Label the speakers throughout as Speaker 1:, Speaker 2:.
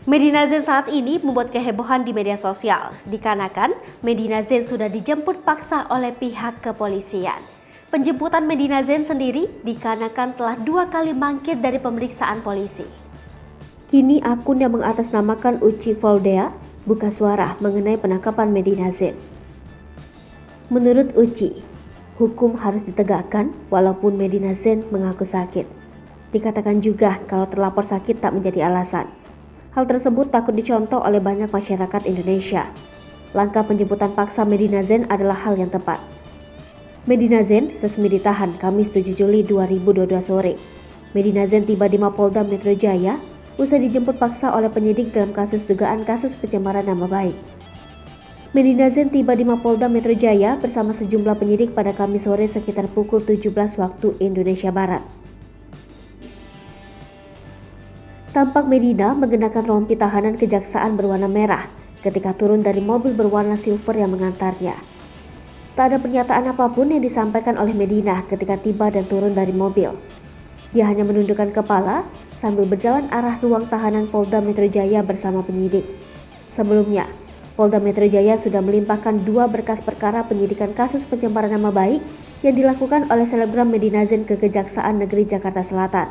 Speaker 1: Medina Zain saat ini membuat kehebohan di media sosial, dikarenakan Medina Zain sudah dijemput paksa oleh pihak kepolisian. Penjemputan Medina Zain sendiri dikarenakan telah 2 kali mangkir dari pemeriksaan polisi. Kini akun yang mengatasnamakan Uci Valdea buka suara mengenai penangkapan Medina Zain. Menurut Uci, hukum harus ditegakkan walaupun Medina Zain mengaku sakit. Dikatakan juga kalau terlapor sakit tak menjadi alasan. Hal tersebut takut dicontoh oleh banyak masyarakat Indonesia. Langkah penjemputan paksa Medina Zain adalah hal yang tepat. Medina Zain resmi ditahan Kamis 7 Juli 2022 sore. Medina Zain tiba di Mapolda Metro Jaya usai dijemput paksa oleh penyidik dalam dugaan kasus pencemaran nama baik. Medina Zain tiba di Mapolda Metro Jaya bersama sejumlah penyidik pada Kamis sore sekitar pukul 17 waktu Indonesia Barat. Tampak Medina mengenakan rompi tahanan kejaksaan berwarna merah ketika turun dari mobil berwarna silver yang mengantarnya. Tak ada pernyataan apapun yang disampaikan oleh Medina ketika tiba dan turun dari mobil. Dia hanya menundukkan kepala sambil berjalan arah ruang tahanan Polda Metro Jaya bersama penyidik. Sebelumnya, Polda Metro Jaya sudah melimpahkan 2 berkas perkara penyidikan kasus pencemaran nama baik yang dilakukan oleh selebgram Medina Zain ke Kejaksaan Negeri Jakarta Selatan.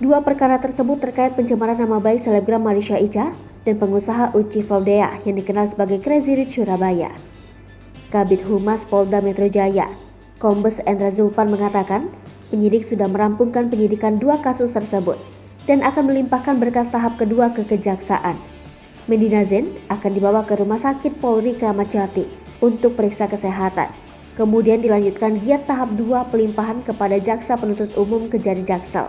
Speaker 1: 2 perkara tersebut terkait pencemaran nama baik selebgram Marisha Ica dan pengusaha Uci Valdea yang dikenal sebagai Crazy Rich Surabaya. Kabid Humas Polda Metro Jaya, Kombes Endra Zulpan mengatakan penyidik sudah merampungkan penyidikan 2 kasus tersebut dan akan melimpahkan berkas tahap kedua ke Kejaksaan. Medina Zain akan dibawa ke Rumah Sakit Polri Kramat Jati untuk periksa kesehatan. Kemudian dilanjutkan giat tahap 2 pelimpahan kepada Jaksa Penuntut Umum ke Jari Jaksel.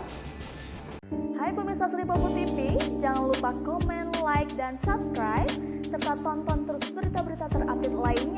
Speaker 2: Hai pemirsa Sri Popo TV, jangan lupa komen, like, dan subscribe, serta tonton terus berita-berita terupdate lainnya